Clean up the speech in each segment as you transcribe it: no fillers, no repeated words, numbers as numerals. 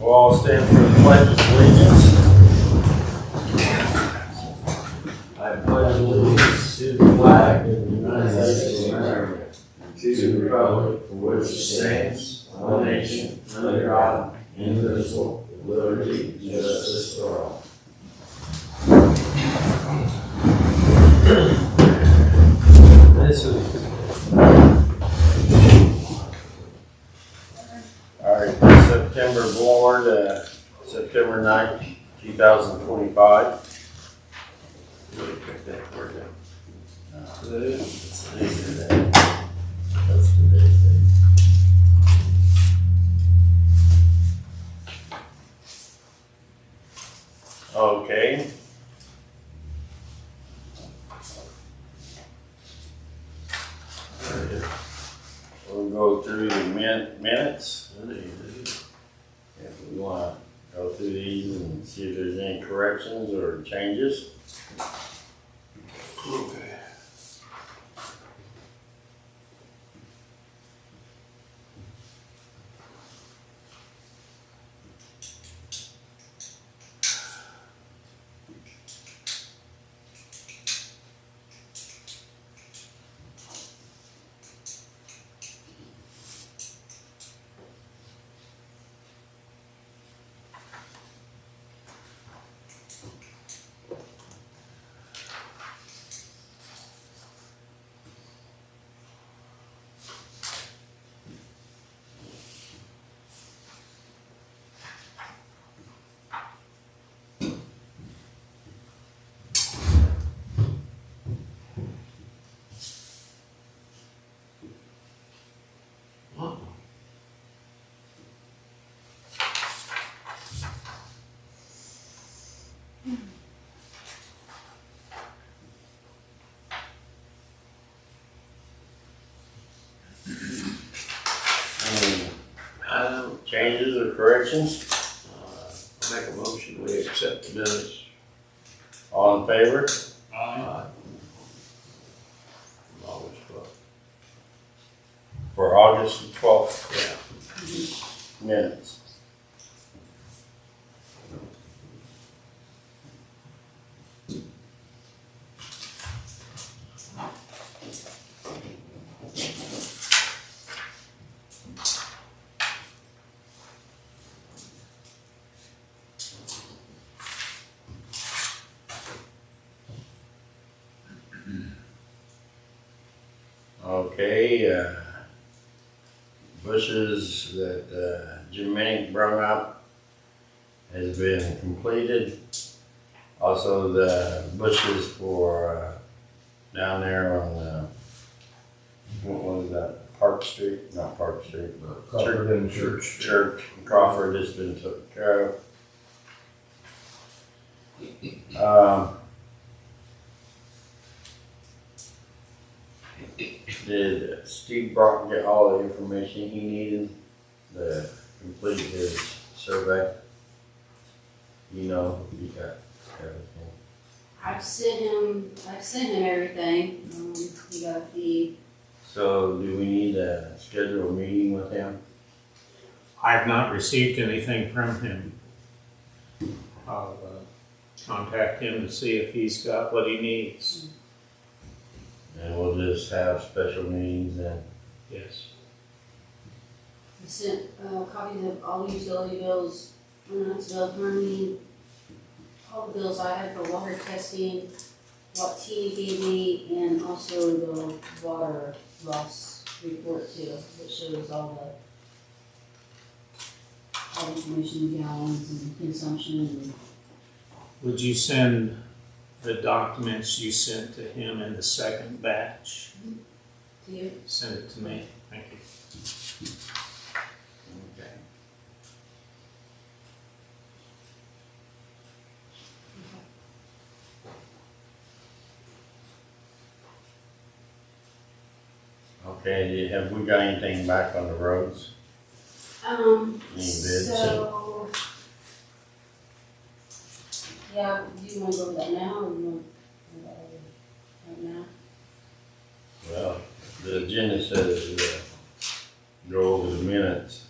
We'll all stand for the pledge of allegiance. I pledge allegiance to the flag of the United States of America, to the republic for which it stands, one nation, under God, indivisible, with liberty and justice for all. This is our September board, September 9th, 2025. Really pick that word up. That's today's date. Okay. We'll go through the minutes. If we want to go through these and see if there's any corrections or changes. Okay. Changes or corrections? Make a motion, we accept the minutes. All in favor? Aye. Always well. For August the 12th minutes. Okay, bushes that Jim Minnick brought up has been completed. Also, the bushes for down there on what was that? Park Street? Not Park Street, but Crawford and Church. Church in Crawford has been taken care of. Did Steve Brock get all the information he needed to complete his survey? You know, he got everything. I've sent him everything. He got the. So, do we need to schedule a meeting with him? I have not received anything from him. I'll contact him to see if he's got what he needs. And we'll just have special meetings then. Yes. I sent copies of all the utility bills, Knightsville, Harmony, all the bills I had for water testing, what Tina gave me, and also the water loss report too, that shows all the information, gallons and consumption. And Would you send the documents you sent to him in the second batch? to you. Send it to me. Thank you. Okay. Okay, have we got anything back on the roads? Any bids? So, yeah, do you wanna go with that now, or you want, right now? Well, the agenda says go over the minutes.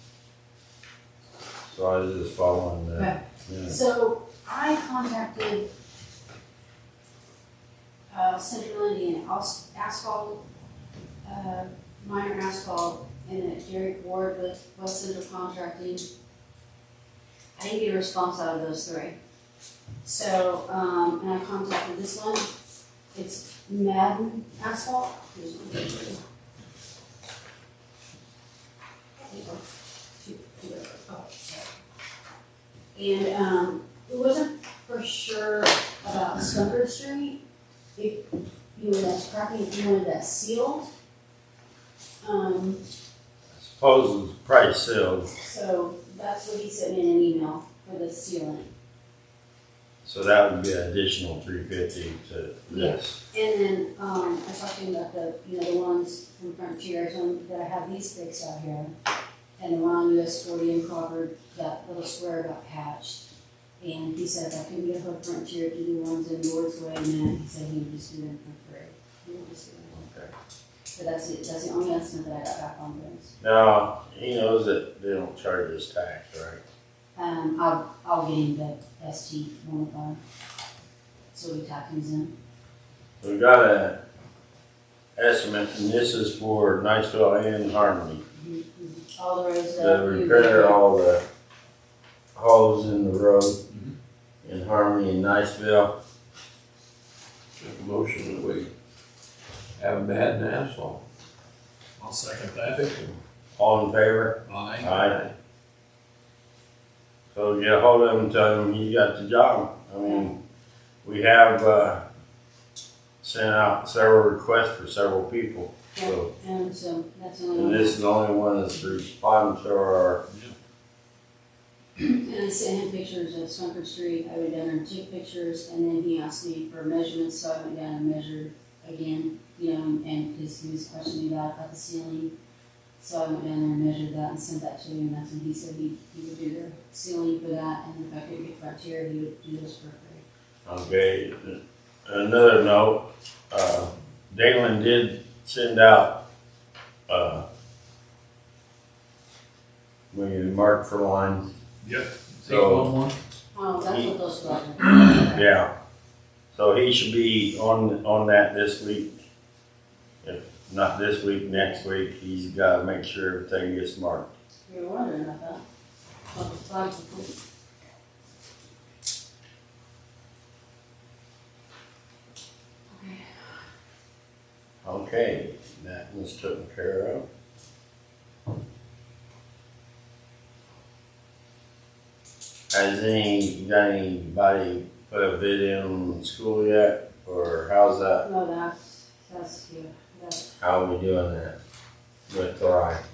So I was just following Okay. that. Yeah. So I contacted Central Indiana Asphalt, minor asphalt, and Derek Ward with West Central Contracting. I didn't get a response out of those three. So, and I contacted this one. It's Madden Asphalt. Here's one. There you go. Oh, sorry. And it wasn't for sure about Stunker Street. If you wanted that cracking, if you wanted that sealed. I suppose it was probably sealed, So that's what he sent me in an email for the sealing. so that would be an additional $350 to this. And then, I talked to him about the ones from Frontier, that I have these fixed out here. And the one on US 40 in Crawford, that little square got patched. And he said if I couldn't get a hold of Frontier to do ones in Ward's Way, and then he said he would just do them for free. He would just do them. Okay. But that's it, that's the only estimate that I got back on those. Now, he knows that they don't charge us tax, right? I'll get him the ST 105. So we tack these in. We got a estimate, and this is for Knightsville and Harmony. All the roads To that. repair all the holes in the road in Harmony and Knightsville. Make a motion that we have Madden asphalt. I'll second that. All in favor? Aye. Aye. So get a hold of him and tell him he got the job. I mean, we have, sent out several requests for several people. So, And so that's the only and one. this is the only one that's responding to our, And I sent him pictures of Stunker Street. I went down there and took pictures, and then he asked me for measurements, so I went down and measured again, and because he was questioning about the ceiling. So I went down there and measured that and sent that to him, and that's when he said he would do the ceiling for that, and if I could get Frontier, he would do this for free. okay. Another note, Dalen did send out, when you mark for lines. Yep. So, Oh, that's what those were. yeah. So he should be on that this week. If not this week, next week, he's gotta make sure everything gets marked. You were wondering about that. Well, the flags were cool. Okay, that was taken care of. You got anybody put a bid in school yet, or how's that, No, that's good. That's, how are we doing that with Thrive?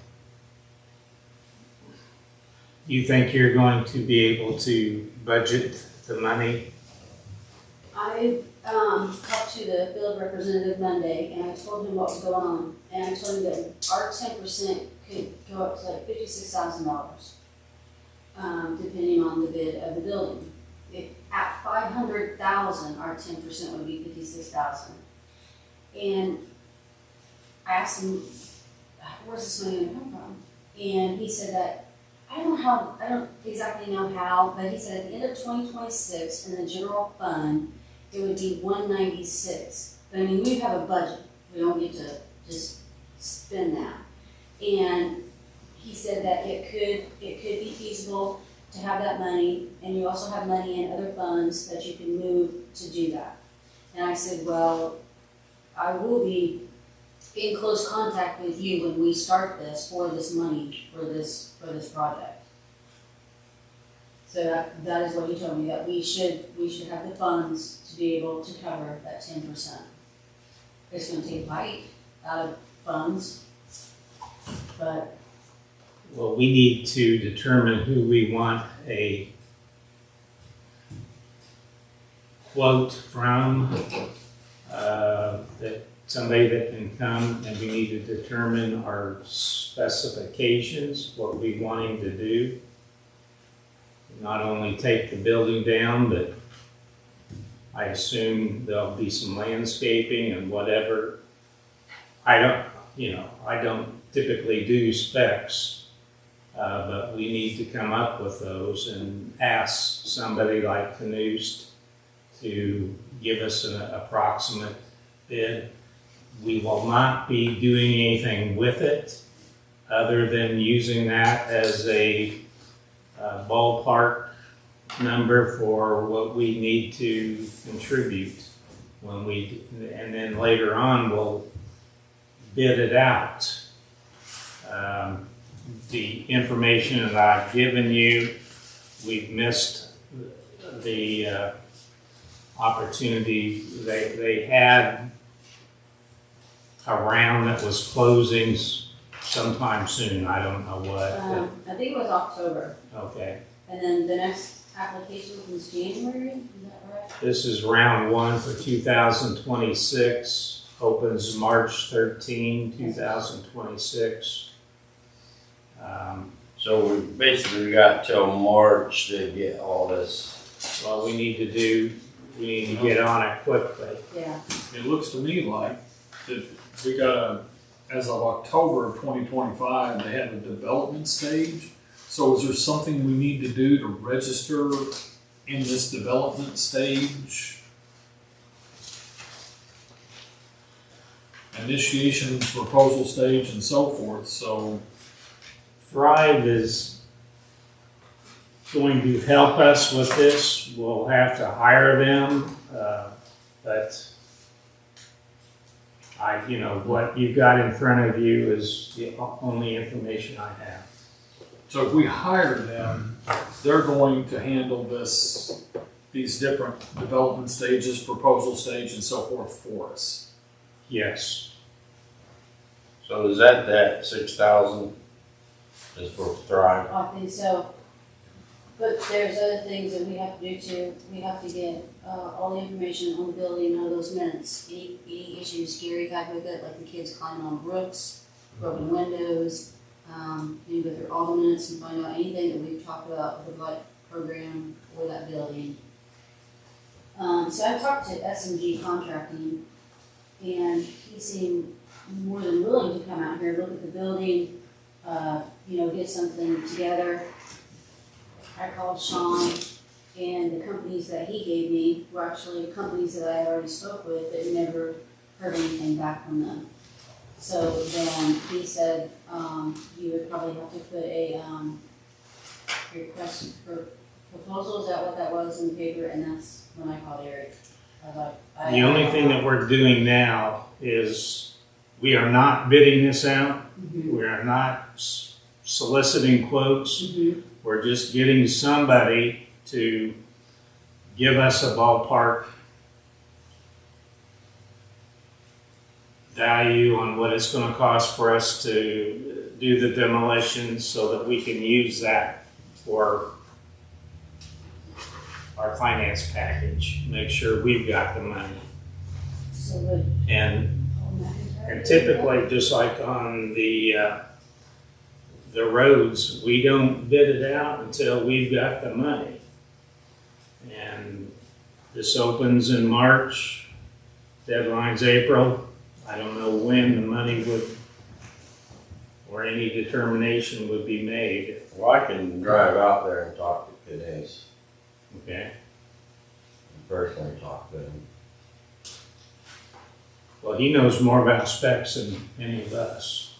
You think you're going to be able to budget the money? I talked to the field representative Monday, and I told him what was going on, and I told him that our 10% could go up to like $56,000, depending on the bid of the building. If at $500,000, our 10% would be $56,000. And I asked him, "Where's this money going to come from?" And he said that I don't exactly know how, but he said at the end of 2026 in the general fund, it would be 196. But I mean, we have a budget. We don't get to just spend that. And he said that it could be feasible to have that money, and you also have money in other funds that you can move to do that. And I said, well, I will be in close contact with you when we start this for this money for this project. So that is what he told me, that we should have the funds to be able to cover that 10%. It's gonna take light out of funds, but Well, we need to determine who we want a quote from, that somebody that can come, and we need to determine our specifications, what we want him to do. Not only take the building down, but I assume there'll be some landscaping and whatever. I don't typically do specs. But we need to come up with those and ask somebody like Knightsville to give us an approximate bid. We will not be doing anything with it other than using that as a ballpark number for what we need to contribute and then later on we'll bid it out. The information that I've given you, we've missed the opportunity. They had a round that was closing sometime soon. I don't know what. I think it was October, Okay. and then the next application was January, is that right? This is round 1 for 2026. Opens March 13, 2026. So we basically got till March to get all this. Well, we need to get on it quickly. Yeah. It looks to me like that we got as of October of 2025, they have a development stage. So is there something we need to do to register in this development stage? Initiation, proposal stage, and so forth, so. Thrive is going to help us with this. We'll have to hire them, but what you've got in front of you is the only information I have. So if we hire them, they're going to handle these different development stages, proposal stage, and so forth for us. Yes. So is that 6,000 is for Thrive? I think so. But there's other things that we have to do too. We have to get all the information on the building, all those minutes. Any issues Gary got with it, like the kids climbing on roofs, broken windows. You go through all the minutes and find out anything that we've talked about with the light program or that building. So I talked to SMG Contracting, and he seemed more than willing to come out here, look at the building, get something together. I called Sean, and the companies that he gave me were actually companies that I had already spoke with, but never heard anything back from them. So then he said, you would probably have to put a request for proposal. Is that what that was in the paper? And that's when I called Eric. I was like, The only thing that we're doing now is we are not bidding this out. Mhm. We are not soliciting quotes. Mhm. We're just getting somebody to give us a ballpark value on what it's going to cost for us to do the demolition so that we can use that for our finance package. Make sure we've got the money. So would And Paul McIntyre And do that? typically, just like on the roads, we don't bid it out until we've got the money. And this opens in March, deadline's April. I don't know when the money would, or any determination would be made, Well, I can drive out there and talk to Knightsville, okay? personally talk to him. Well, he knows more about specs than any of us.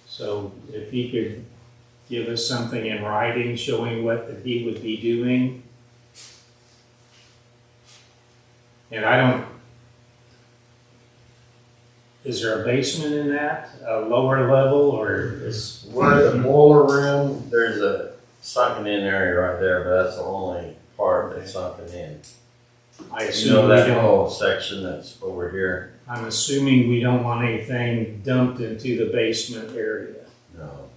So if he could give us something in writing showing what that he would be doing. And is there a basement in that, a lower level, or is? Where the boiler room, there's a sunken in area right there, but that's the only part that's sunken in. I You assume know we that don't, whole section that's over here? I'm assuming we don't want anything dumped into the basement area. No.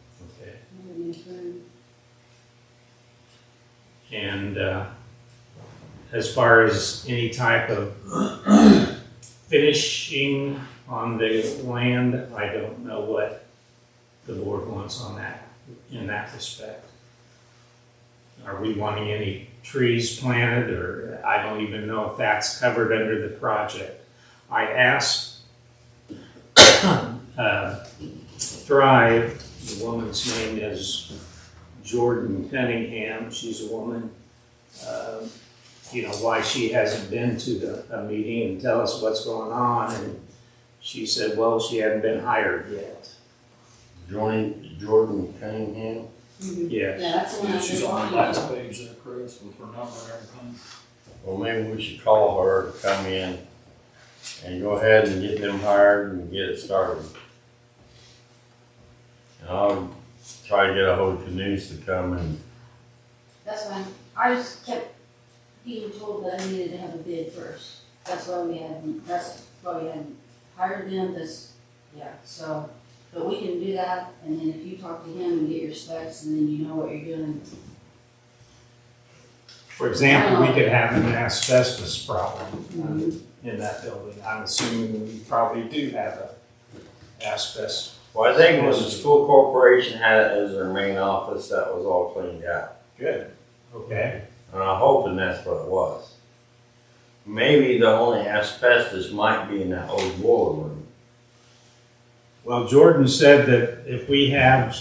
Okay. Mhm. And as far as any type of finishing on the land, I don't know what the board wants on that, in that respect. Are we wanting any trees planted, or I don't even know if that's covered under the project. I asked Thrive, the woman's name is Jordan Cunningham, she's a woman, why she hasn't been to a meeting and tell us what's going on. And she said, well, she hadn't been hired yet. Jordan Cunningham. Mhm. Yes. Yeah, that's the one I She's was on the on. last page there, Chris, with her number and everything. Well, maybe we should call her to come in and go ahead and get them hired and get it started. And I'll try to get a hold of Canoes to come and, That's fine. I just kept being told that I needed to have a bid first. That's why we hadn't hired them, so, but we can do that, and then if you talk to him and get your specs, and then you know what you're doing. For example, we could have an asbestos problem in that building. I'm assuming we probably do have a asbestos. well, I think when the school corporation had it as their main office, that was all cleaned out. Good. Okay. And I'm hoping that's what it was. Maybe the only asbestos might be in that old boiler room. Well, Jordan said that if we have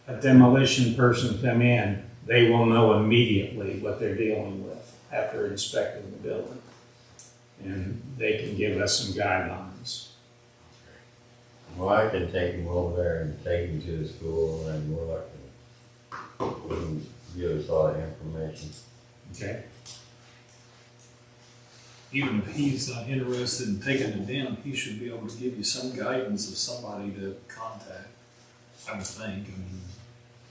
a demolition person come in, they will know immediately what they're dealing with after inspecting the building. And they can give us some guidelines. Well, I can take him over there and take him to the school and look and give us all the information. Okay. Even if he's not interested in taking it down, he should be able to give you some guidance of somebody to contact. I would think. I mean,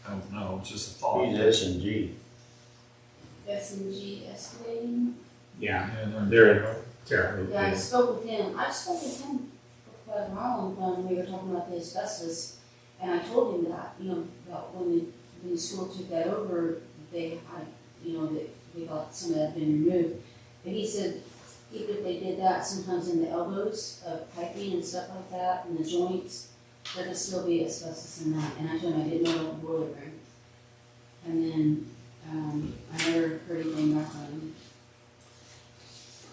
I don't know. It's just a thought. He's S&G. S&G excavating. Yeah, Yeah, they're terrible. Yeah, I spoke with him for quite a while when we were talking about the asbestos, and I told him that, about when the school took that over, they had, that we thought some of that had been removed. But he said, even if they did that, sometimes in the elbows of piping and stuff like that, and the joints, there could still be asbestos in that, and I told him I didn't know about the boiler room. And then, I never heard anything back on him.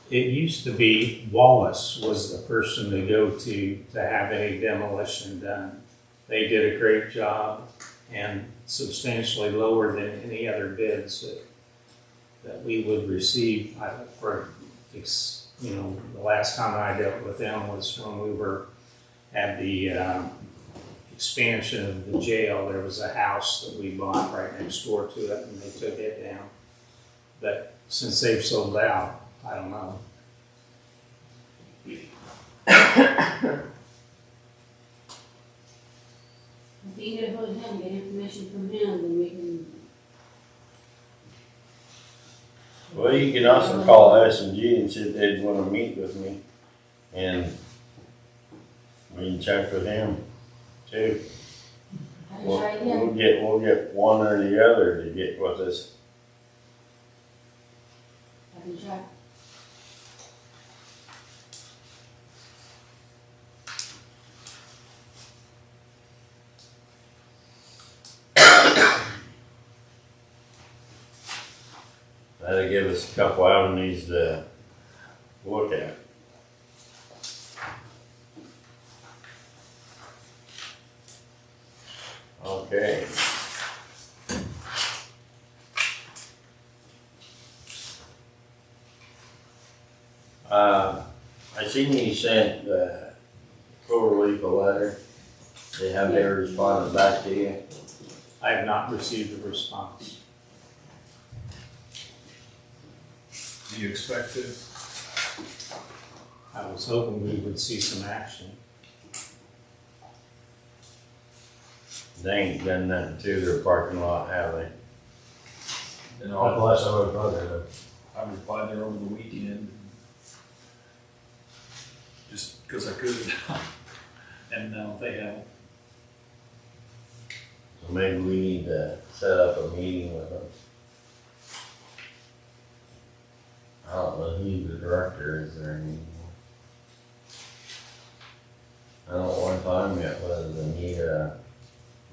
It used to be Wallace was the person to go to have any demolition done. They did a great job and substantially lower than any other bids that we would receive. The last time I dealt with them was when we had the expansion of the jail. There was a house that we bought right next door to it, and they took it down. But since they've sold out, I don't know. If you get a hold of him, get information from him, then we can. Well, you can also call S&G and see if they'd want to meet with me. And we can check with him too. I can try again. We'll get one or the other to get with us. I can try. That'll give us a couple avenues to look at. Okay. I seen you sent Cloverleaf a letter. They have their responded back to you. I have not received a response. Do you expect it? I was hoping we would see some action. They ain't done nothing to their parking lot, have they? You Not the know, last time I was out there, though. I was by there over the weekend, just because I could, and no, they haven't. So maybe we need to set up a meeting with them. I don't know who the director is there anymore. I know one time it was Anita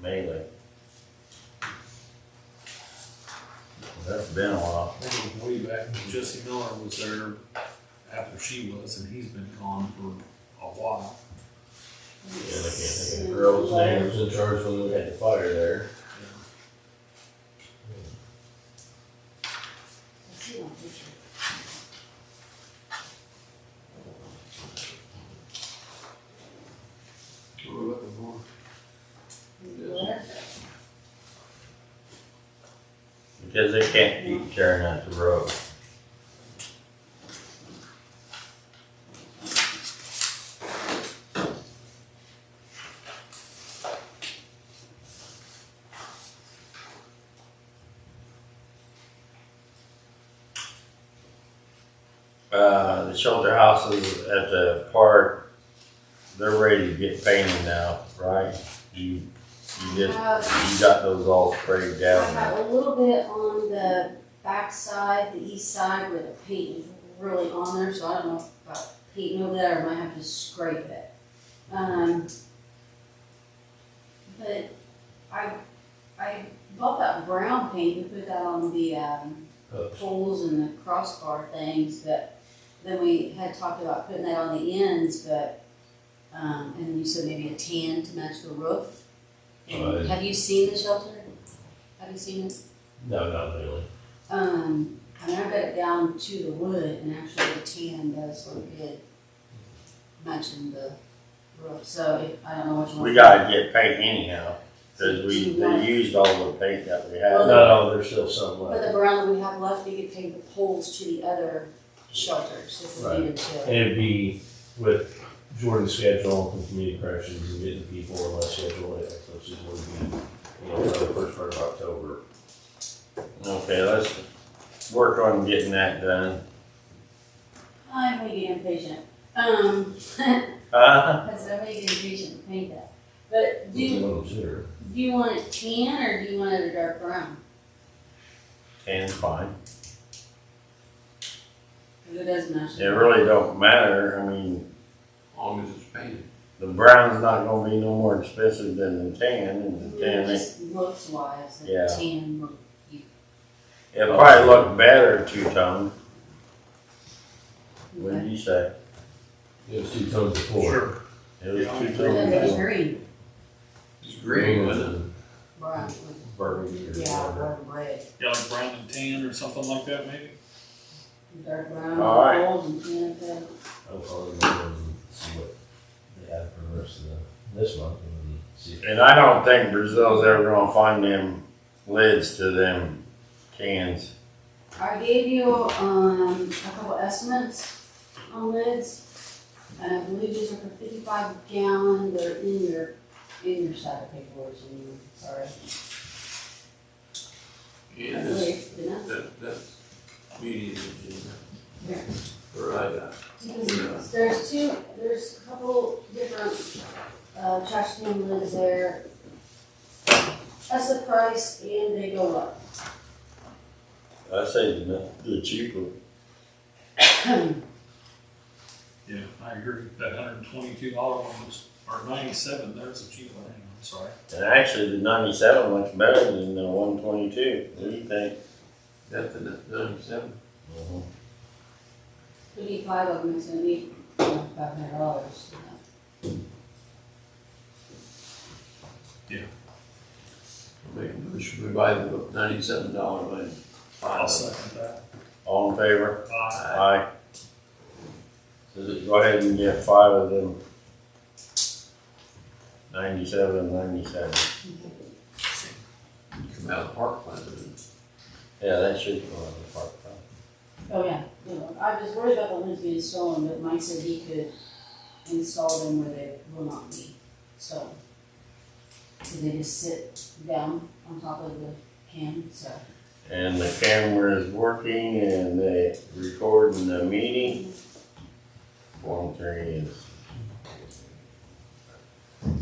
Maley. That's been a while. I think it was way back when Jesse Miller was there after she was, and he's been gone for a while. Yeah, I can't think of The girl's name was in charge when we had the fire there. Yeah. see it on picture. What we're looking for. Where? Because they can't keep tearing out the road. The shelter houses at the park, they're ready to get painted now, right? You got those all sprayed I down. have a little bit on the back side, the east side, where the paint is really on there, so I don't know about painting over there, I might have to scrape it. But I bought that brown paint, we put that on the, poles and the crossbar things, but then we had talked about putting that on the ends, but, and then you said maybe a tan to match the roof. And have you seen the shelter? Have you seen it? No, not really. I mean, I got it down to the wood, and actually the tan does look good, matching the roof, so I don't know which one. We gotta get paint anyhow, cause they used all the paint that we had. No, there's still some But left. the brown that we have left, we could paint the poles to the other shelters if we Right. needed to. And it'd be with Jordan's schedule and community corrections and getting people on my schedule, which is going to be, the first part of October. Okay, let's work on getting that done. I'm way getting impatient. Because I'm way getting impatient to paint that. But do you want it tan or do you want it a dark brown? Tan's fine. Because it does match. It really don't matter, I mean, As long as it's painted. the brown's not gonna be no more expensive than the tan, and the It tan, just looks wise, the Yeah. tan look. it'll probably look better two-tone. What did you say? It was 2 tons before. Sure. It was Yeah. And two-tone then there's before. green, It's green, wasn't it? brown, with- Burgundy or yeah, whatever. or red, Yeah, like brown and tan or something like that, maybe? dark brown, All right. gold, and tan, tan. I'll call them and see what they have for the rest of this month and then see. And I don't think Brazil's ever gonna find them lids to them cans. I gave you, a couple estimates on lids, and I believe these are for 55 gallon, they're in your stack of paperwork, so you, sorry. Yeah, I this, believe, didn't I? that's medium, Here. or I got. There's a couple different, trash can lids there. That's the price, and they go up. I say the cheaper. Yeah, I agree. That $122 one was, or 97, there's a cheap one, I'm sorry. And actually, the 97 looks better than the 122. What do you think? That's the 97. 55 of them is gonna be $500. Make a motion, we buy the $97 one. I'll second that. All in favor? Aye. Aye. So go ahead and get 5 of them. 97 and 97. Come out of the park plan. Yeah, that should go on the park. Oh, yeah, I was worried about the lids being stolen, but Mike said he could install them where they will not be, so. So they just sit down on top of the can, so. And the camera is working and they recording the meeting. Form 3 is.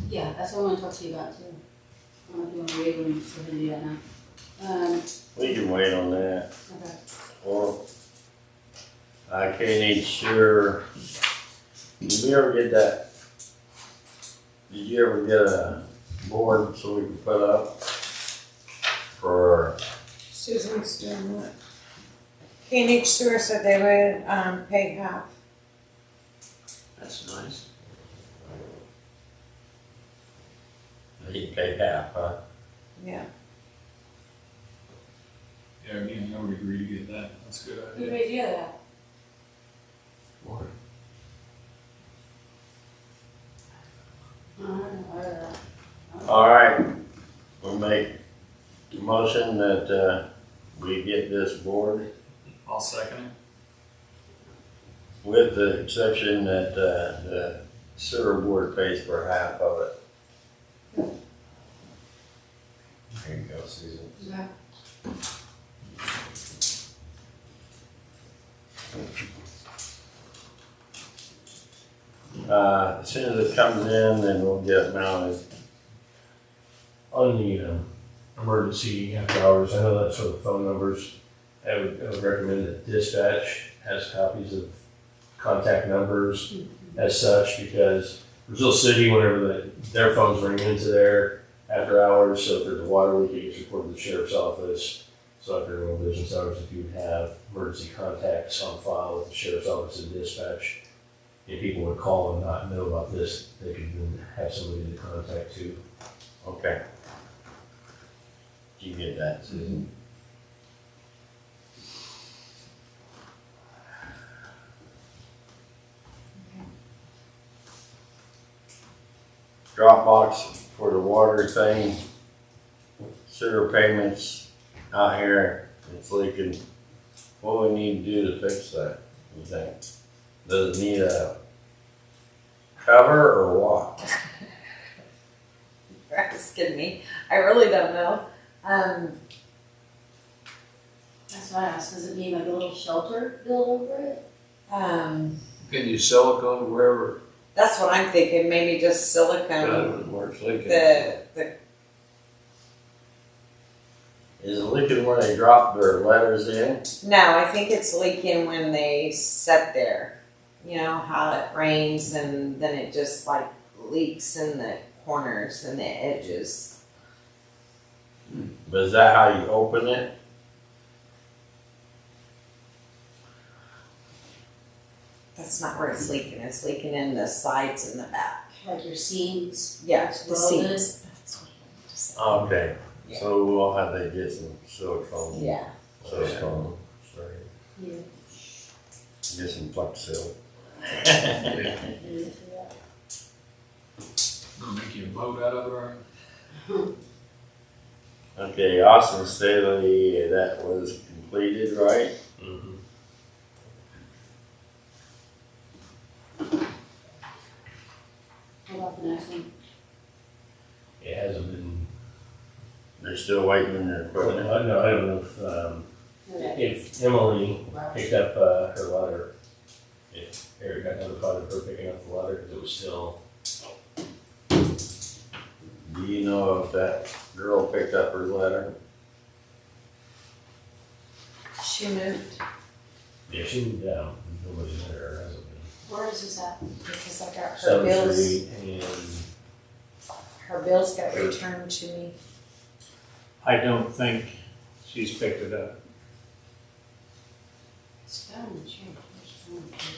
Yeah, that's what I wanna talk to you about too. I don't know if you wanna wait when you go ahead and do that now. We can wait on that. Okay. Or I can't even sure. Did you ever get that? Did you ever get a board so we can put up for? Susan's doing that. Phoenix Sewer said they would, pay half. That's nice. They pay half, huh? Yeah. Yeah, again, I would agree to get that. That's a good Who idea. made you that? I don't know. All right, we'll make the motion that, we get this board I'll second it. with the exception that, the sewer board pays for half of it. There you go, Susan. Yeah. As soon as it comes in, then we'll get it mounted. On the emergency after hours, I know that's for the phone numbers. I would recommend that dispatch has copies of contact numbers as such, because Brazil City, whenever their phones ring into there after hours, so if there's a water leak, it gets reported to the sheriff's office. So after normal business hours, if you would have emergency contacts on file with the sheriff's office and dispatch, if people would call and not know about this, they could then have somebody to contact too. Okay. Did you get that, Susan? Dropbox for the water thing, sewer payments out here, it's leaking. What we need to do to fix that, you think? Does it need a cover or what? You're asking me. I really don't know. That's why I asked, does it need like a little shelter built over it? Can you silicone wherever That's what I'm thinking, maybe just silicone, where it's leaking? the, Is it leaking where they drop their letters in? no, I think it's leaking when they set there. You know, how it rains and then it just like leaks in the corners and the edges. But is that how you open it? That's not where it's leaking in the sides and the back. Like your seams? Yeah, It's the welded? seams. That's what I meant to say. Okay, Yeah. so we'll have to get some silicone. Yeah. Silicone, sorry, Yeah. get some Flex Seal. Gonna make you a boat out of it, or? Okay, Austin Staley, that was completed, right? Mm-hmm. How about the next one? It hasn't been, They're still waiting on their I equipment. don't know Okay. if Emily Wow. picked up her letter, if Eric got notified of her picking up the letter, because it was still, Do you know if that girl picked up her letter? She moved yeah, she moved out, nobody's there, or hasn't been. Where is this at? because I got her Seventh bills. Street and Her bills got returned to me. I don't think she's picked it up. It's found in the church.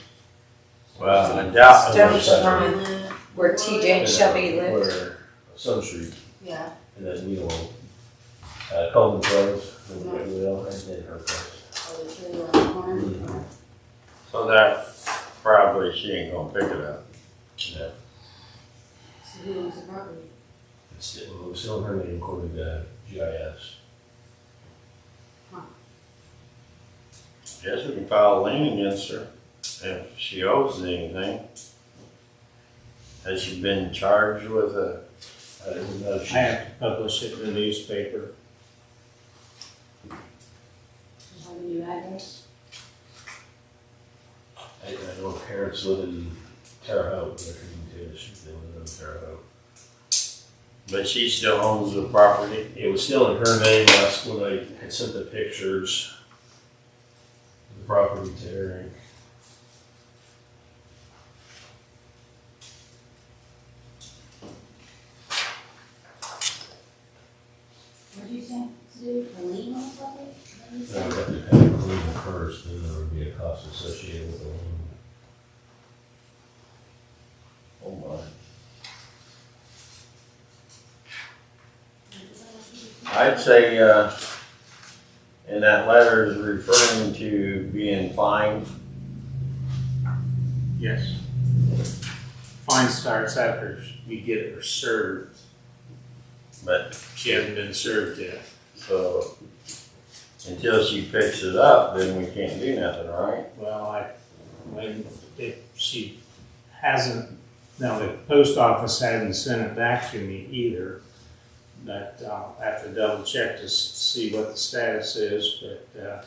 Well, I doubt. Stones it was- Run, where TJ and Shelby lived. where Sun Street, Yeah. and then Needle, Coleman's Road, and Whitwell, and then her place. Oh, the tree around the corner. Mhm. So that, probably she ain't gonna pick it up. Yeah, So who owns the property? it was still in her name according to GIS. Guess we can file a lien against her if she owes anything. Has she been charged with a, I didn't know if she. I have to publish it in the newspaper. Does it have a new address? I know her parents live in Terre Haute, but I couldn't tell you she live in Terre Haute. but she still owns the property? It was still in her name last when I had sent the pictures of the property to Eric. What did you say to do? A lien on the property? What did you So I say? would have to pay the lien first, then there would be a cost associated with the lien. Oh my. I'd say, And that letter is referring to being fined. Yes. Fine starts after we get her served. But She hasn't been served yet. so until she picks it up, then we can't do nothing, right? Well, if she hasn't, now the post office hasn't sent it back to me either. But I'll have to double check to see what the status is, but,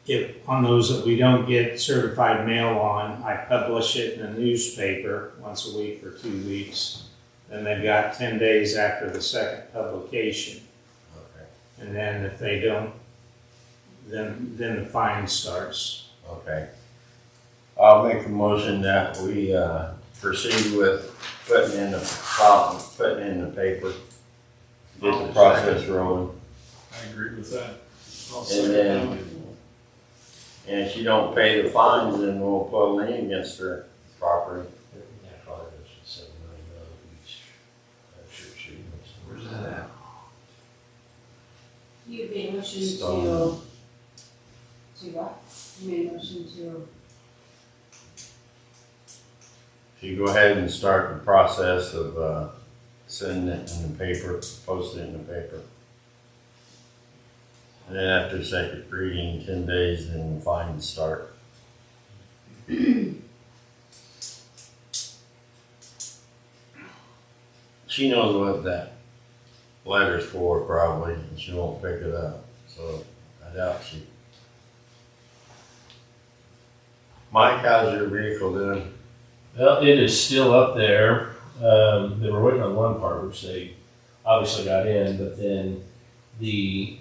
if, on those that we don't get certified mail on, I publish it in a newspaper once a week or 2 weeks. Then they've got 10 days after the second publication. Okay. And then if they don't, then the fine starts. Okay. I'll make a motion that we proceed with putting in the paper. Get the process rolling. I agree with that. I'll And second then- that. And if she don't pay the fines, then we'll put a lien against her property. Yeah, probably goes for $7 million each. I'm sure she knows. Where's that at? You made a motion Stone. to what? You made a motion to, If you go ahead and start the process of sending it in the paper, posting it in the paper. And then after second reading, 10 days, then the fines start. She knows what that letter's for probably, and she won't pick it up, so I doubt she. Mike, how's your vehicle doing? Well, it is still up there. They were waiting on one part, which they obviously got in, but then the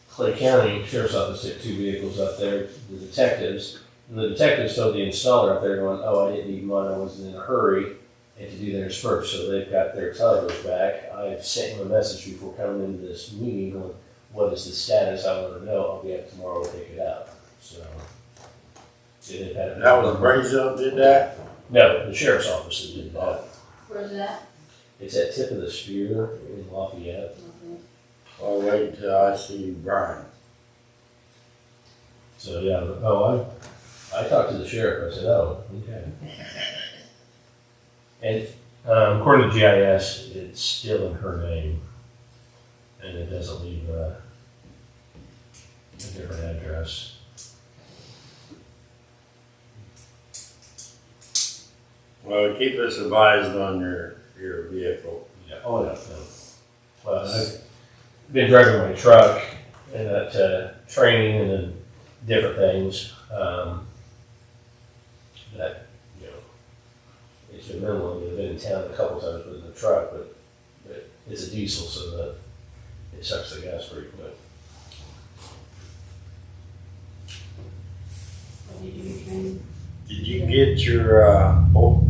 Clay County Sheriff's Office took 2 vehicles up there, the detectives, and the detectives told the installer up there going, oh, I didn't need mine, I wasn't in a hurry, and to do theirs first, so they've got their titles back. I've sent him a message before coming into this meeting going, what is the status, I want to know, I'll be up tomorrow to pick it up, so. They've had it. That was Brazil did that? No, the Sheriff's Office that did that. where's that? It's at Tip of the Spear in Lafayette. Okay. I'll wait till I see Brian. So yeah, I talked to the sheriff. I said, "Oh, okay." And according to GIS, it's still in her name, and it doesn't leave a different address. Well, keep us advised on your vehicle. Yeah. Oh no. Well, I've been driving my truck and that training and then different things. That it's been minimal. I've been in town a couple times with the truck, but it's a diesel, so that it sucks the gas pretty quick. What did you return? Did you get your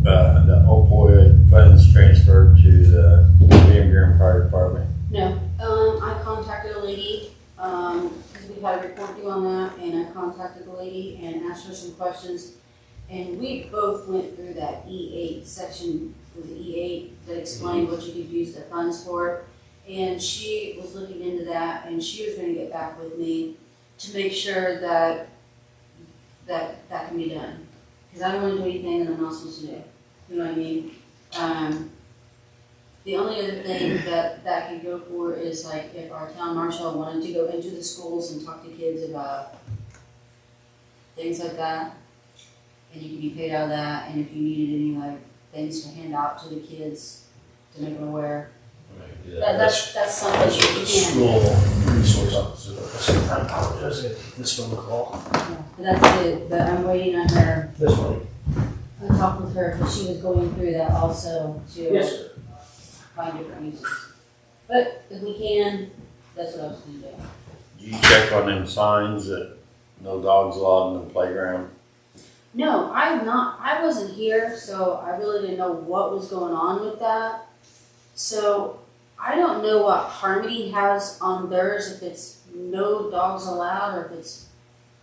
the opioid funds transferred to the Van Buren Fire Department? No, I contacted a lady, because we had a report due on that, and I contacted the lady and asked her some questions. And we both went through that E8 section, with the E8 that explained what you could use the funds for. And she was looking into that, and she was gonna get back with me to make sure that can be done. Because I don't wanna do anything that I'm not supposed to do, you know what I mean? The only other thing that could go for is like if our town marshal wanted to go into the schools and talk to kids about things like that, and you can be paid out of that, and if you needed any like things to hand out to the kids to make them aware. That's something That's you what the can. school resource officer. I apologize. I get this phone call. Yeah, but that's it, but I'm waiting on her, This one. I talked with her, because she was going through that also to Yes, sir. find different uses. But if we can, that's what I was gonna do. Did you check on them signs that no dogs allowed in the playground? No, I wasn't here, so I really didn't know what was going on with that. So I don't know what Harmony has on theirs, if it's no dogs allowed or if it's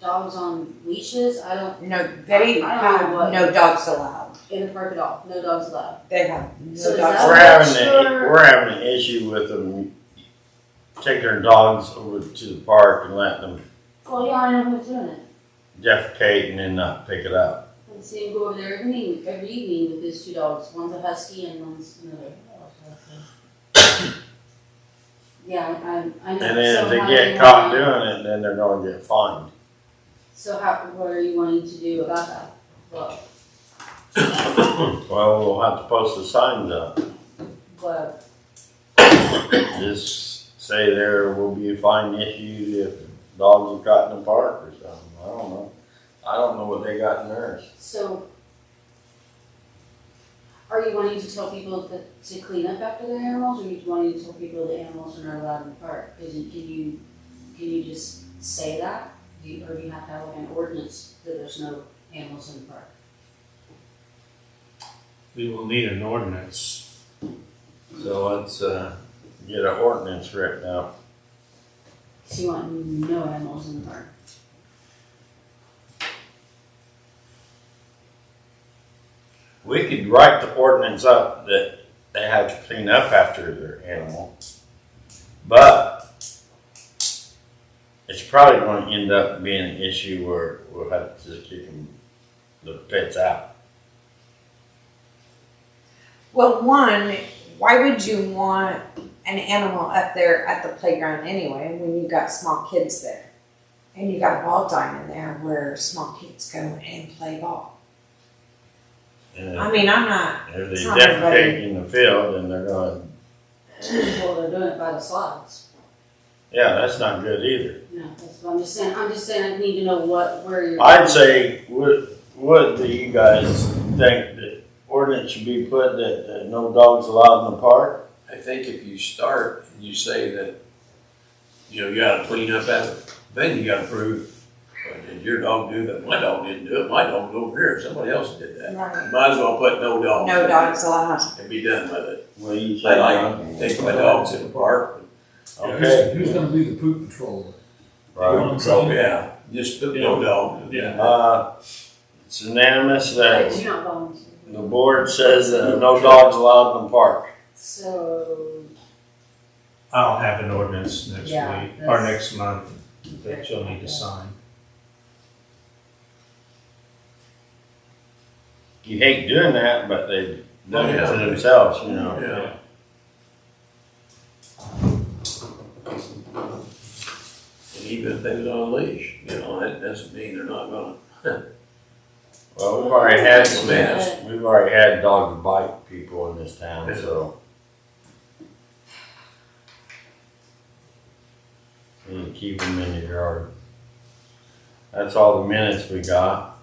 dogs on leashes. I don't, No, they I don't know have what- no dogs allowed. in the park at all, no dogs allowed. They have So no is dogs that- We're allowed. having sure. we're having an issue with them take their dogs over to the park and let them Well, yeah, I know who's doing it. defecate and then not pick it up. I see him go over there every evening with his two dogs. One's a husky and one's another. Yeah, I know. And then So if they how get do you caught want- doing it, then they're gonna get fined. So what are you wanting to do about that? Well, Well, we'll have to post a sign up. but Just say there will be a fine issued if dogs are caught in the park or something. I don't know. I don't know what they got in theirs. so, are you wanting to tell people to clean up after their animals, or are you wanting to tell people the animals are not allowed in the park? Can you just say that? Or do you have to have like an ordinance that there's no animals in the park? We will need an ordinance. So let's get an ordinance written up. So you want no animals in the park? We could write the ordinance up that they have to clean up after their animal. But it's probably going to end up being an issue where we'll have to just kick the pets out. Well, one, why would you want an animal up there at the playground anyway when you got small kids there? And you got a ball diamond there where small kids go and play ball. And I mean, I'm not, if it's they not everybody. defecate in the field, then they're going to, Well, they're doing it by the slides. yeah, that's not good either. No, that's what I'm just saying. I'm just saying I need to know where you're. I'd say, what do you guys think that ordinance should be put that no dogs allowed in the park? I think if you start and you say that, you gotta clean up after, then you gotta prove, well, did your dog do that? My dog didn't do it. My dog was over here. Somebody else did that. Right. Might as well put no dog. No dogs allowed. And be done with it. What do you I say? like, take my dogs in the park. Okay. Who's gonna be the poop patroller? Right. So, yeah, just put no dog. Yeah. It's unanimous Right, that you're not volunteering. the board says no dogs allowed in the park. So, I'll have an ordinance next Yeah, week, or that's- next month, that you'll need to sign. You hate doing that, but they've done it Yeah. to themselves, you know. Yeah. And even if they was on a leash, that doesn't mean they're not gonna. Well, we've already had That's a mess. we've already had dogs bite people in this town, so. You need to keep them in your yard. That's all the minutes we got.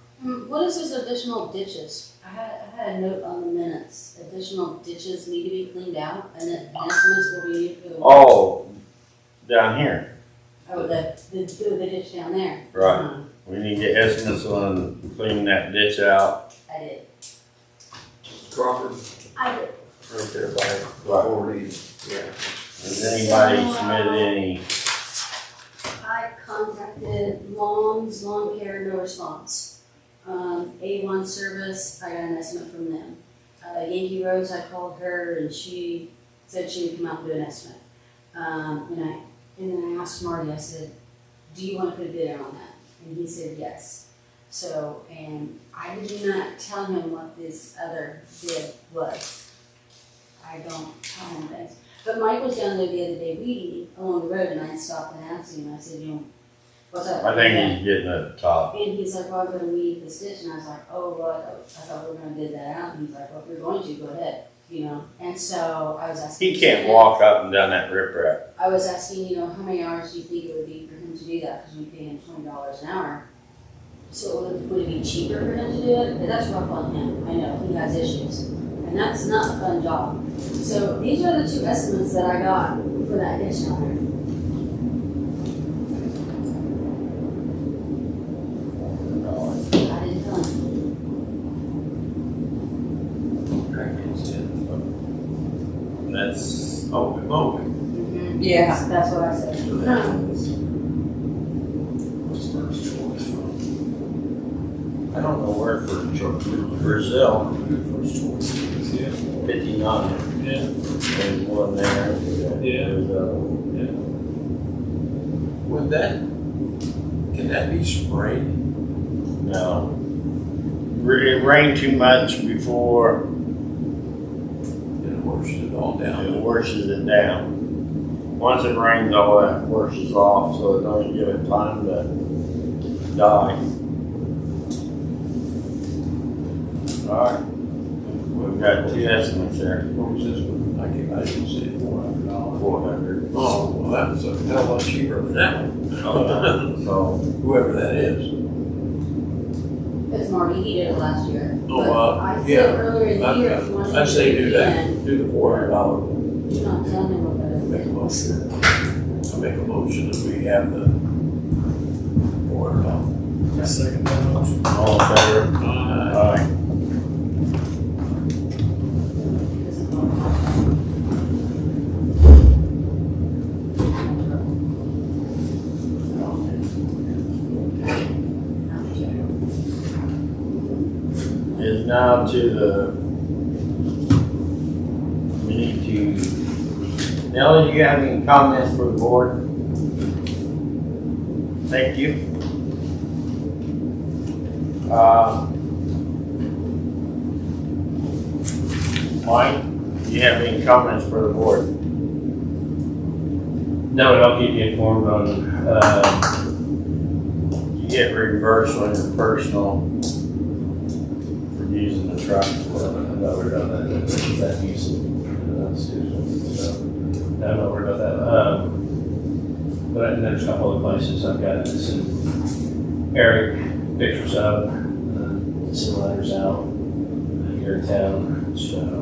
what is this additional ditches? I had a note on the minutes. Additional ditches need to be cleaned out, and then estimates will be needed for the. Oh, down here, Oh, the ditch down there. Right. Uh-huh. we need to get estimates on cleaning that ditch out. I did. Crawford, I did. right there by 40, yeah. Has anybody submitted any? I contacted Long's Lawn Care, no response. A1 Service, I got an estimate from them. Yankee Rose, I called her and she said she would come out and do an estimate. And then I asked Marty, I said, do you want to put a bid on that? And he said yes. So, and I did not tell him what this other bid was. I don't tell him things. But Mike was down there the other day weeding along the road and I stopped and asked him, I said, what's up? I think he's getting at the top. And he's like, well, I'm gonna weed this ditch, and I was like, oh, well, I thought we were gonna bid that out, and he's like, well, if you're going to, go ahead, and so I was asking. He can't walk up and down that riprap. I was asking, how many hours do you think it would be for him to do that, because we pay him $20 an hour. So would it be cheaper for him to do it? But that's rough on him, I know, he has issues, and that's not a fun job. So these are the two estimates that I got for that ditch down there. I didn't tell him. I can't see it. That's, Mowing. Yeah. That's what I said. What's first choice I don't know where for Brazil, First choice is, yeah. 59. Yeah. There's one there. Yeah. There's, Yeah. Would that, can that be sprayed? No. It rained too much before And it washes it all down? it washes it down. Once it rains, all that washes off, so it don't give it time to die. Alright, we've got two estimates there, What was this one? I didn't see it, $400. 400. Oh, well, that's a hell of a lot cheaper than that one. So, Whoever that is. It's Marty, he did it last year. Oh, But I yeah. said earlier in the year, if you wanted to I'd say do that, again, do the $400. you're not telling me what that Make a is. motion. I make a motion that we have the $400. I second that motion. all in favor? Aye. Is now to the, we need to, Nellie, do you have any comments for the board? Thank you. Mike, do you have any comments for the board? No, and I'll keep you informed on, You get reimbursed on your personal for using the truck. I'm not worried about that use of, so, I'm not worried about that. But there's a couple of places I've got some Eric pictures of, some letters out here in town, so.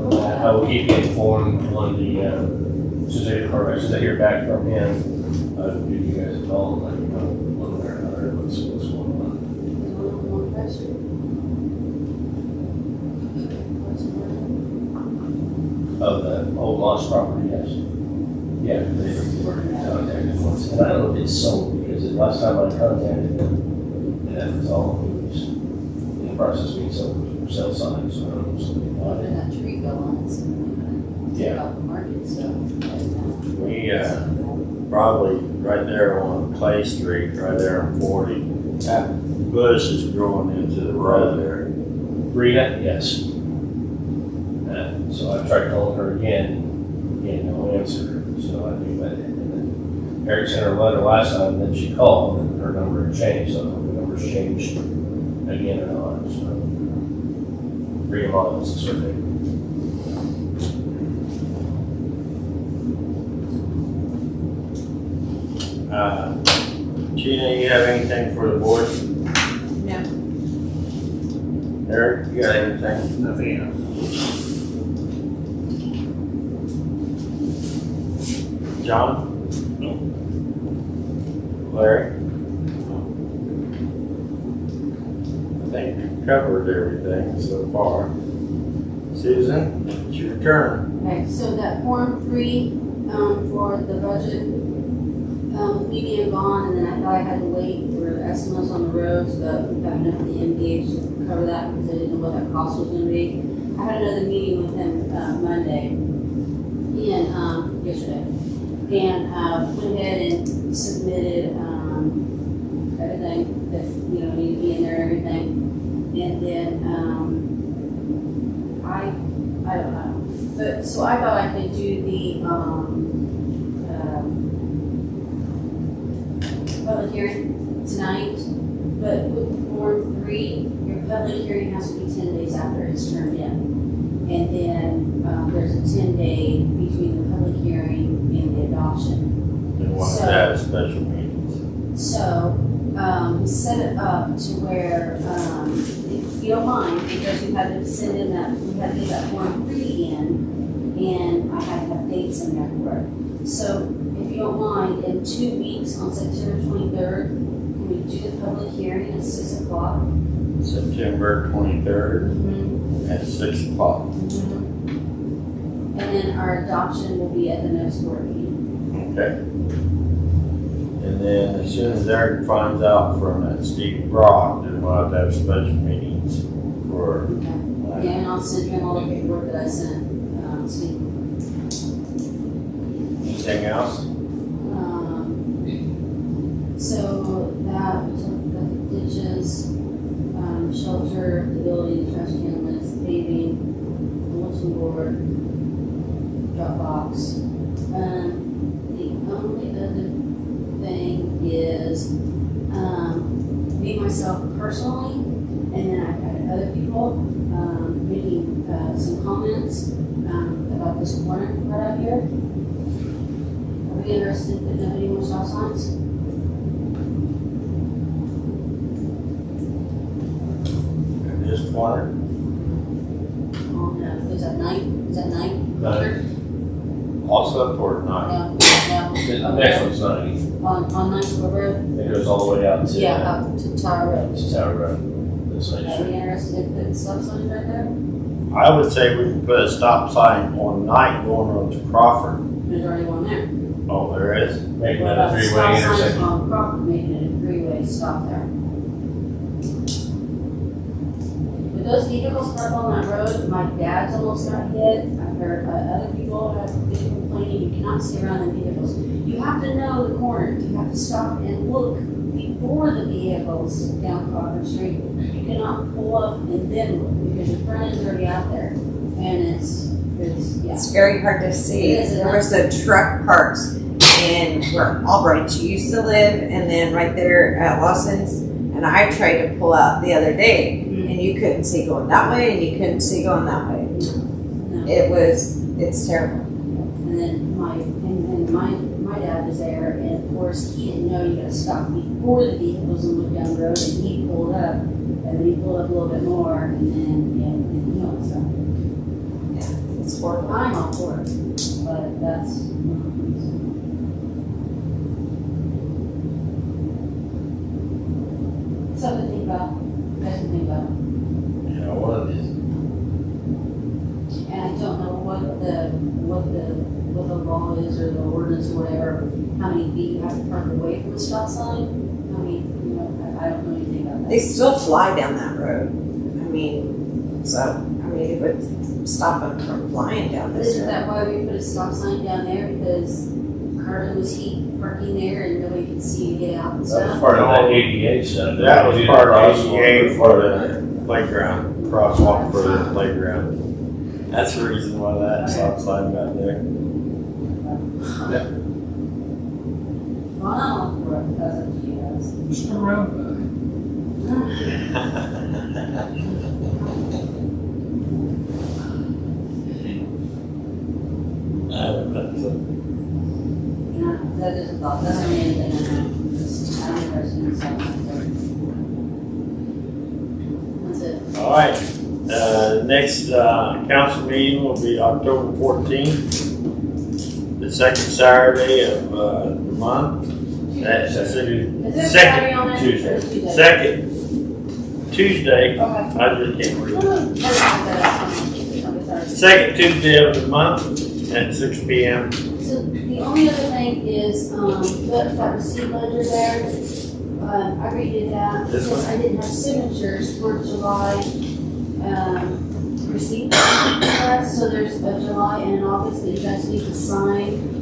I will keep you informed on the, as soon as I hear back from him, I'll give you guys a call and let you know one way or another what's going on. Of the old lost property, yes. Yeah, they were contacted once, and I don't know if it's sold, because the last time I contacted them, that was all, it was in the process of being sold, for sale signs, so I don't know, something Where about it. that tree go on, it's take Yeah. out the market, so. We, probably right there on Clay Street, right there on 40. That bush is growing into the road there. Rita, yes. So I tried calling her again, getting no answer, so I knew that. And then Eric sent her a letter last time, and then she called, and her number had changed, so the number's changed again or not, so. Rita Miles is her name. Gina, you have anything for the board? No. Eric, you got anything? Nothing else. John? No. Larry? I think we covered everything so far. Susan, it's your turn. Okay, so that Form 3, for the budget, me being gone, and then I thought I had to wait for estimates on the roads, but we got enough of the MDH to cover that, because I didn't know what that cost was gonna be. I had another meeting with him, Monday, and, yesterday, and, went ahead and submitted, everything that, needed to be in there, and everything. And then, I don't know, but, so I thought I could do the, public hearing tonight, but with Form 3, your public hearing has to be 10 days after it's turned in. And then, there's a 10-day between the public hearing and the adoption. And want to So- have special meetings. So, set it up to where, if you don't mind, because we had to send in that, we had to get that Form 3 in, and I had to have dates in there for it. So, if you don't mind, in 2 weeks, on September 23rd, can we do the public hearing at 6 o'clock? September 23rd at 6 o'clock. And then our adoption will be at the next board meeting. Okay. And then as soon as Eric finds out from that Steve Brock, then we'll have to have special meetings for. Yeah, and I'll send him all the paperwork that I sent, Steve. Anything else? So that, we talked about the ditches, shelter, the building, trash can list, paving, bulletin board, drop box. The only other thing is, me myself personally, and then I've had other people, making, some comments, about this corner right out here. Are we interested in putting up any more stop signs? In this corner, Is that night? Is that night? also or not? No, The next one's not easy. on Knightsville Road? It goes all the way out to. Yeah, up to Tower Road. It's Tower Road. This way. Are we interested in putting stop signs right there? I would say we can put a stop sign on Night going on to Crawford. There's already one there. Oh, there is? Making What that about a the three-way stop sign intersection. on Crawford, making it a three-way stop there? With those vehicles parked on that road, my dad's almost got hit. I've heard other people have been complaining, you cannot see around the vehicles. You have to know the corner, you have to stop and look before the vehicles down Crawford Street. You cannot pull up and then look, because your front is already out there, and it's, yeah. It's very hard to see. It is, There was a truck parked in where Albright used to live, and then right there at Lawson's. And I tried to pull out the other day, and you couldn't see going that way, and you couldn't see going that way. No. It's terrible. And then my dad was there, and of course, he didn't know you gotta stop before the vehicles and look down the road, and he pulled up, and then he pulled up a little bit more, and then, yeah, and he almost stopped. It's horrible. I'm all for it, but that's. Something to think about, guys to think about. Yeah, one of these. And I don't know what the law is or the ordinance or whatever, how many feet you have to park away from a stop sign. I mean, I don't know anything about that. They still fly down that road. It would stop them from flying down this Isn't road. that why we put a stop sign down there? Because Carter was parking there and nobody could see you get out and That was stuff. part of that ADA stuff. That was part of Crosswalk ADA for the playground, crosswalk for the playground. That's the reason why that stop sign got there. Well, I'm all for it because of you guys. Just come around Yeah, that is a thought. That's the main thing I know. I'm interested in stop signs there. That's it. All right, next, council meeting will be October 14th, the second Saturday of, the month. That's Is there Second Saturday on it? Tuesday. Or Tuesday? Second Tuesday, Okay. I just can't read. That's not bad. Second Tuesday of the month at 6 p.m. So the only other thing is, that receipt ledger there, I redid that, This because one? I didn't have signatures for July, receipt request, so there's a July and an August that you guys need to sign.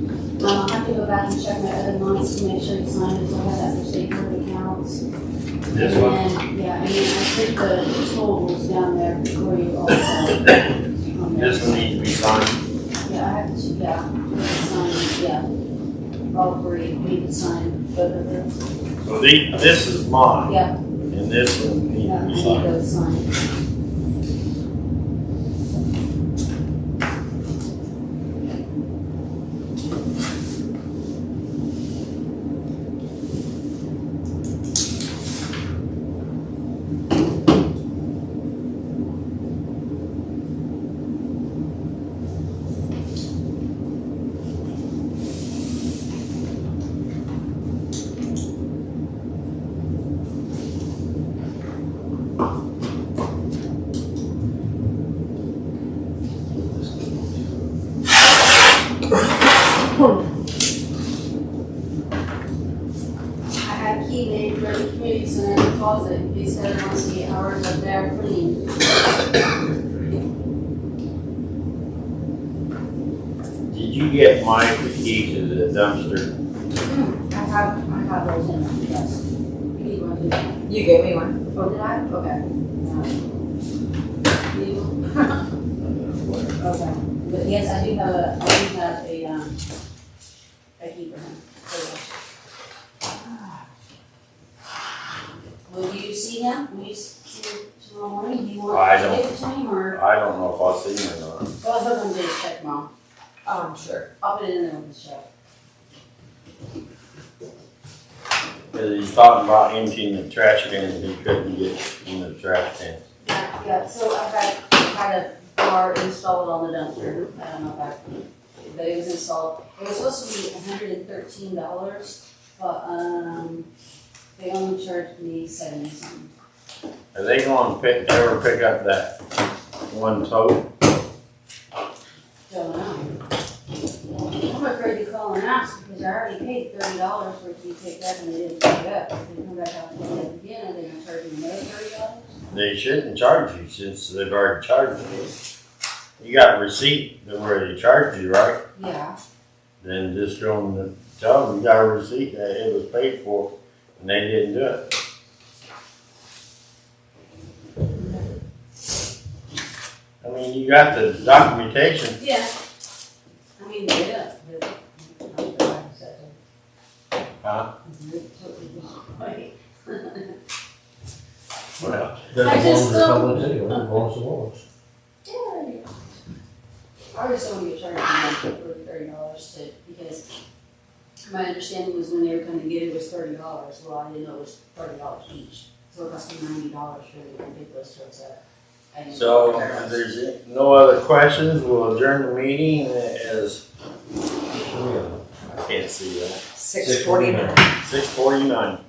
I have to go back and check my other months to make sure you sign it, so I have that for state board accounts. This one? And, yeah, and then I put the totals down there for you also. on there. This one needs to be signed. Yeah, I have to, sign, yeah. All three, we need to sign both of them. So this is mine, Yeah, and this one needs yeah, I to be need signed. those signed. I had a key made for the community center in the closet, in case anyone wants to get ours up there clean. Did you get Mike the key to the dumpster? I have have those in them, yes. You need one, too. You gave me one. Oh, did I? Okay. You? Okay, but yes, I do have a key for him. So, will you see him? Will you see him tomorrow morning? Do you want I to don't- give it to him, or? I don't know if I'll see him or not. Well, I'll put it on his check tomorrow. Oh, I'm sure. I'll put it in there on his check. He's talking about emptying the trash cans, he couldn't get in the trash can. Yeah, so I had a bar installed on the dumpster. I don't know if but it was installed. It was supposed to be $113, but, they only charged me 70 something. Are they going to ever pick up that one tote? Don't know. I'm afraid to call and ask because I already paid $30 for it to be picked up and they didn't pick it up. If they come back out and pick it up again, are they gonna charge me another $30? They shouldn't charge you since they've already charged you. You got a receipt that where they charged you, right? Yeah. Then just go and tell them you got a receipt that it was paid for and they didn't do it. I mean, you got the documentation. Yeah. I mean, yeah, but I'm not gonna accept it. Huh? Right. Well, I just Doesn't belong don't- to the public anyway, it belongs to Wallace. Yeah. I just don't want to get charged for $30 to, because my understanding was when they were coming to get it was $30. Well, I didn't know it was $30 each. So it cost me $90 for them to get those totes up. I didn't so know if $30. there's no other questions, we'll adjourn the meeting as, I can't see that, 6:49. 6:49.